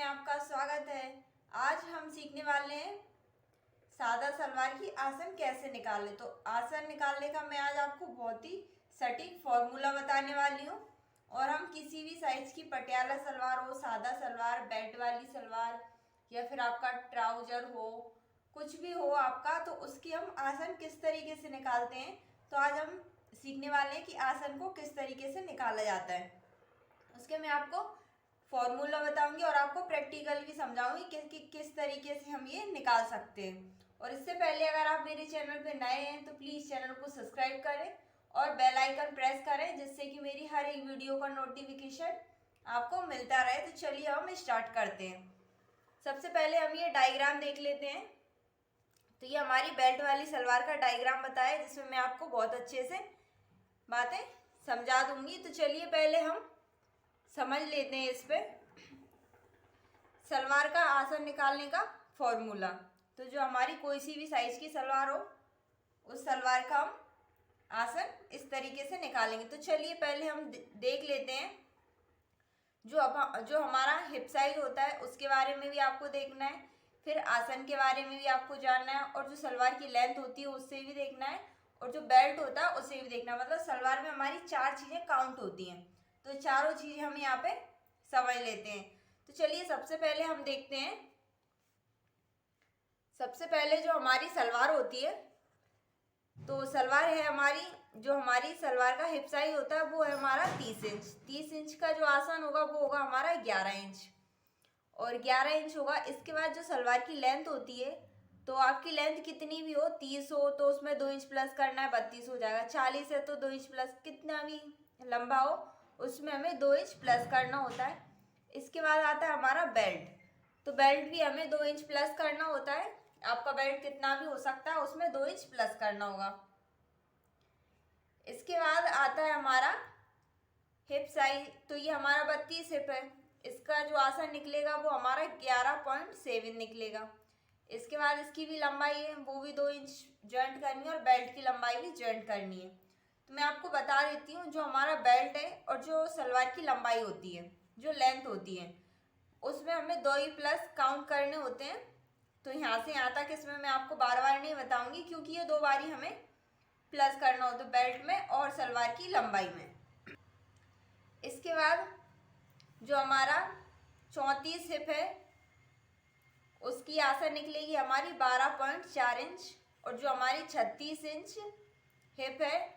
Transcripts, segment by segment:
आपका स्वागत है। आज हम सीखने वाले हैं सादा सलवार की आसन कैसे निकालें। तो आसन निकालने का मैं आज आपको बहुत ही सटीक फॉर्मूला बताने वाली हूँ। और हम किसी भी साइज की पटियाला सलवार हो, सादा सलवार, बेल्ट वाली सलवार या फिर आपका ट्राउजर हो, कुछ भी हो आपका, तो उसकी हम आसन किस तरीके से निकालते हैं। तो आज हम सीखने वाले हैं कि आसन को किस तरीके से निकाला जाता है। उसके मैं आपको फॉर्मूला बताऊंगी और आपको प्रैक्टिकल भी समझाऊंगी कि किस तरीके से हम ये निकाल सकते हैं। और इससे पहले अगर आप मेरे चैनल पे नए हैं तो प्लीज़ चैनल को सब्सक्राइब करें और बेल आइकन प्रेस करें, जिससे कि मेरी हर एक वीडियो का नोटिफिकेशन आपको मिलता रहे। तो चलिए हम स्टार्ट करते हैं। सबसे पहले हम ये डायग्राम देख लेते हैं। तो ये हमारी बेल्ट वाली सलवार का डायग्राम बताया, जिसमें मैं आपको बहुत अच्छे से बातें समझा दूंगी। तो चलिए पहले हम समझ लेते हैं इस पे सलवार का आसन निकालने का फॉर्मूला। तो जो हमारी कोई सी भी साइज की सलवार हो, उस सलवार का हम आसन इस तरीके से निकालेंगे। तो चलिए पहले हम देख लेते हैं। जो हमारा हिप साइज होता है उसके बारे में भी आपको देखना है, फिर आसन के बारे में भी आपको जानना है, और जो सलवार की लेंथ होती है उससे भी देखना है, और जो बेल्ट होता है उससे भी देखना है। मतलब सलवार में हमारी 4 चीज़ें काउंट होती हैं। तो चारों चीज़ें हम यहाँ पे समझ लेते हैं। तो चलिए सबसे पहले हम देखते हैं। सबसे पहले जो हमारी सलवार होती है, तो सलवार है हमारी, जो हमारी सलवार का हिप साइज होता है वो है हमारा 30 इंच। 30 इंच का जो आसन होगा वो होगा हमारा 11 इंच, और 11 इंच होगा। इसके बाद जो सलवार की लेंथ होती है, तो आपकी लेंथ कितनी भी हो, 30 हो तो उसमें 2 इंच प्लस करना है, 32 हो जाएगा। 40 है तो 2 इंच प्लस, कितना भी लंबा हो उसमें हमें 2 इंच प्लस करना होता है। इसके बाद आता है हमारा बेल्ट। तो बेल्ट भी हमें 2 इंच प्लस करना होता है। आपका बेल्ट कितना भी हो सकता है, उसमें 2 इंच प्लस करना होगा। इसके बाद आता है हमारा हिप साइज। तो ये हमारा 32 हिप है। इसका जो आसन निकलेगा वो हमारा 11.7 निकलेगा। इसके बाद इसकी भी लंबाई है, वो भी 2 इंच जॉइंट करनी है, और बेल्ट की लंबाई भी जॉइंट करनी है। तो मैं आपको बता देती हूँ, जो हमारा बेल्ट है और जो सलवार की लंबाई होती है, जो लेंथ होती है, उसमें हमें 2 ही प्लस काउंट करने होते हैं। तो यहाँ से यहाँ तक इसमें मैं आपको बार बार नहीं बताऊंगी, क्योंकि ये 2 बार ही हमें प्लस करना होता है बेल्ट में और सलवार की लंबाई में। इसके बाद जो हमारा 34 हिप है, उसकी आसन निकलेगी हमारी 12.4 इंच। और जो हमारी 36 इंच हिप है,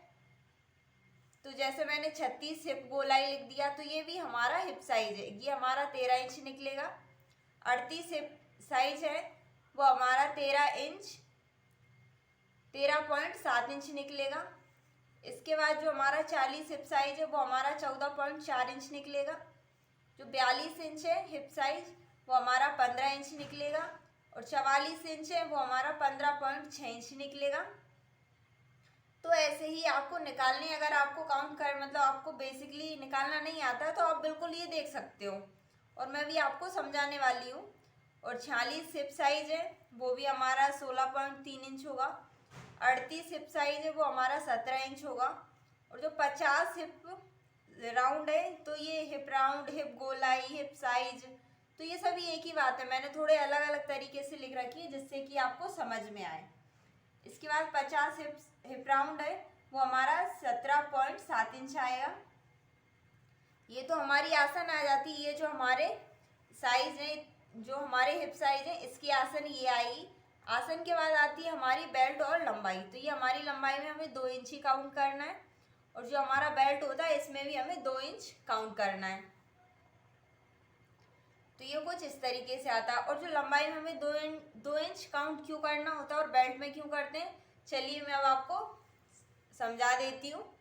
तो जैसे मैंने 36 हिप गोलाई लिख दिया, तो ये भी हमारा हिप साइज है, ये हमारा 13 इंच निकलेगा। 38 हिप साइज है, वो हमारा 13 इंच 13.7 इंच निकलेगा। इसके बाद जो हमारा 40 हिप साइज है, वो हमारा 14.4 इंच निकलेगा। जो 42 इंच है हिप साइज, वो हमारा 15 इंच निकलेगा। और 44 इंच है, वो हमारा 15.6 इंच निकलेगा। तो ऐसे ही आपको निकालने, अगर आपको काउंट कर मतलब आपको बेसिकली निकालना नहीं आता है, तो आप बिल्कुल ये देख सकते हो, और मैं भी आपको समझाने वाली हूँ। और 46 हिप साइज है, वो भी हमारा 16.3 इंच होगा। 38 हिप साइज है, वो हमारा 17 इंच होगा। और जो 50 हिप राउंड है, तो ये हिप राउंड, हिप गोलाई, हिप साइज, तो ये सभी एक ही बात है। मैंने थोड़े अलग अलग तरीके से लिख रखी है, जिससे कि आपको समझ में आए। इसके बाद 50 हिप राउंड है, वो हमारा 17.7 इंच आएगा। ये तो हमारी आसन आ जाती है। ये जो हमारे साइज है, जो हमारे हिप साइज है, इसकी आसन ये आएगी। आसन के बाद आती है हमारी बेल्ट और लंबाई। तो ये हमारी लंबाई में हमें 2 इंच ही काउंट करना है, और जो हमारा बेल्ट होता है इसमें भी हमें 2 इंच काउंट करना है। तो ये कुछ इस तरीके से आता है। और जो लंबाई में हमें 2 इंच काउंट क्यों करना होता है और बेल्ट में क्यों करते हैं, चलिए मैं अब आपको समझा देती हूँ।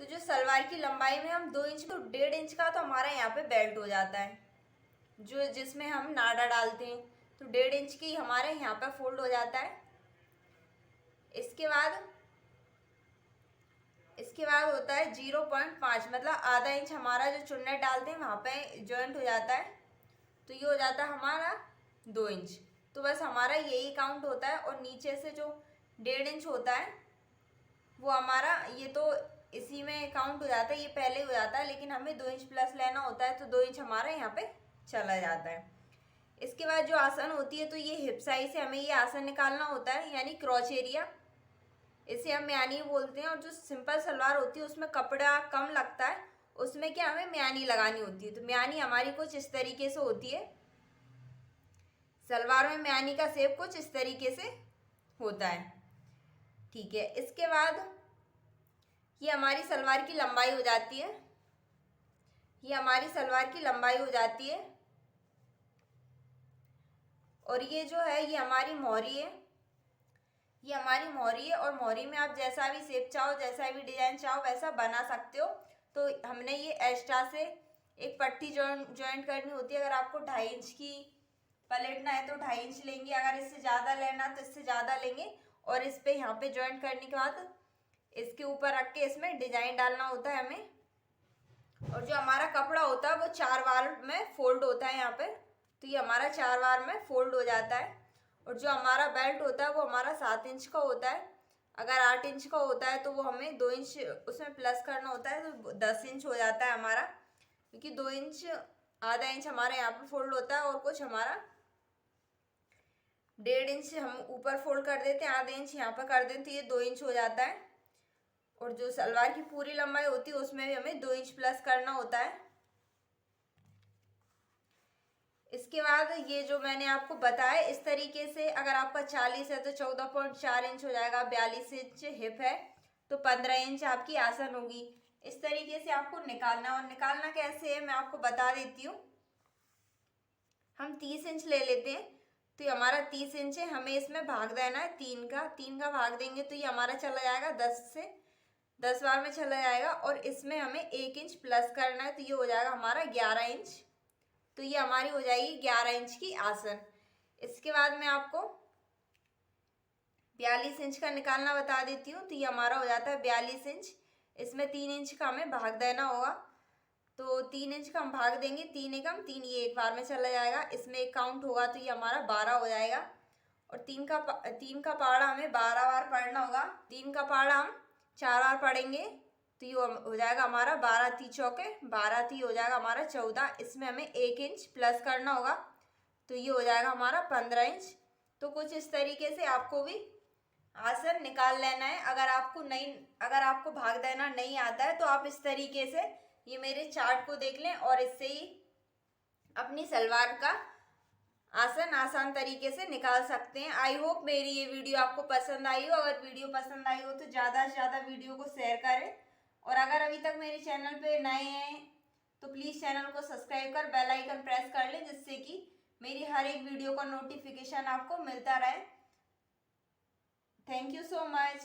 तो जो सलवार की लंबाई में हम 2 इंच, तो 1.5 इंच का तो हमारा यहाँ पे बेल्ट हो जाता है, जो जिसमें हम नाड़ा डालते हैं। तो 1.5 इंच की हमारे यहाँ पे फोल्ड हो जाता है। इसके बाद होता है 0.5, मतलब आधा इंच हमारा जो चुन्नट डालते हैं वहाँ पे जॉइंट हो जाता है। तो ये हो जाता है हमारा 2 इंच। तो बस हमारा यही काउंट होता है। और नीचे से जो 1.5 इंच होता है, वो हमारा, ये तो इसी में काउंट हो जाता है, ये पहले हो जाता है, लेकिन हमें 2 इंच प्लस लेना होता है तो 2 इंच हमारा यहाँ पे चला जाता है। इसके बाद जो आसन होती है तो ये हिप साइज से हमें ये आसन निकालना होता है, यानी क्रॉच एरिया, इसे हम म्यानी बोलते हैं। और जो सिंपल सलवार होती है उसमें कपड़ा कम लगता है, उसमें क्या हमें म्यानी लगानी होती है। तो म्यानी हमारी कुछ इस तरीके से होती है, सलवार में म्यानी का शेप कुछ इस तरीके से होता है। ठीक है, इसके बाद ये हमारी सलवार की लंबाई हो जाती है, ये हमारी सलवार की लंबाई हो जाती है। और ये जो है ये हमारी मोहरी है, ये हमारी मोहरी है। और मोहरी में आप जैसा भी शेप चाहो, जैसा भी डिजाइन चाहो वैसा बना सकते हो। तो हमने ये एक्स्ट्रा से एक पट्टी ज्वाइंट करनी होती है। अगर आपको 2.5 इंच की पलटना है तो 2.5 इंच लेंगे, अगर इससे ज़्यादा लेना तो इससे ज़्यादा लेंगे। और इस पे यहाँ पे ज्वाइंट करने के बाद इसके ऊपर रख के इसमें डिजाइन डालना होता है हमें। और जो हमारा कपड़ा होता है वो 4 बार में फोल्ड होता है यहाँ पे, तो ये हमारा 4 बार में फोल्ड हो जाता है। और जो हमारा बेल्ट होता है वो हमारा 7 इंच का होता है। अगर 8 इंच का होता है तो वो हमें 2 इंच उसमें प्लस करना होता है, तो 10 इंच हो जाता है हमारा, क्योंकि 2 इंच आधा इंच हमारे यहाँ पे फोल्ड होता है और कुछ हमारा 1.5 इंच हम ऊपर फोल्ड कर देते हैं, आधा इंच यहाँ पर कर देते हैं, तो ये 2 इंच हो जाता है। और जो सलवार की पूरी लंबाई होती है उसमें भी हमें 2 इंच प्लस करना होता है। इसके बाद ये जो मैंने आपको बताया इस तरीके से, अगर आपका 40 है तो 14.4 इंच हो जाएगा, 42 इंच हिप है तो 15 इंच आपकी आसन होगी। इस तरीके से आपको निकालना, और निकालना कैसे है मैं आपको बता देती हूँ। हम 30 इंच ले लेते हैं, तो ये हमारा 30 इंच है, हमें इसमें भाग देना है 3 का भाग देंगे तो ये हमारा चला जाएगा 10 बार में चला जाएगा। और इसमें हमें 1 इंच प्लस करना है तो ये हो जाएगा हमारा 11 इंच, तो ये हमारी हो जाएगी 11 इंच की आसन। इसके बाद मैं आपको 42 इंच का निकालना बता देती हूँ, तो ये हमारा हो जाता है 42 इंच। इसमें 3 इंच का हमें भाग देना होगा, तो 3 इंच का हम भाग देंगे, 3 एकम 3, ये एक बार में चला जाएगा, इसमें एक काउंट होगा तो ये हमारा 12 हो जाएगा। और 3 का पहाड़ा हमें 12 बार पढ़ना होगा, 3 का पहाड़ा हम 4 बार पढ़ेंगे तो ये हो जाएगा हमारा 12 × 3 = 12, तो ये हो जाएगा हमारा 14। इसमें हमें 1 इंच प्लस करना होगा तो ये हो जाएगा हमारा 15 इंच। तो कुछ इस तरीके से आपको भी आसन निकाल लेना है। अगर आपको भाग देना नहीं आता है तो आप इस तरीके से ये मेरे चार्ट को देख लें और इससे ही अपनी सलवार का आसन आसान तरीके से निकाल सकते हैं। आई होप मेरी ये वीडियो आपको पसंद आई हो। अगर वीडियो पसंद आई हो तो ज़्यादा से ज़्यादा वीडियो को शेयर करें, और अगर अभी तक मेरे चैनल पे नए हैं तो प्लीज़ चैनल को सब्सक्राइब कर बेल आइकन प्रेस कर लें, जिससे कि मेरी हर एक वीडियो का नोटिफिकेशन आपको मिलता रहे। Thank you so much.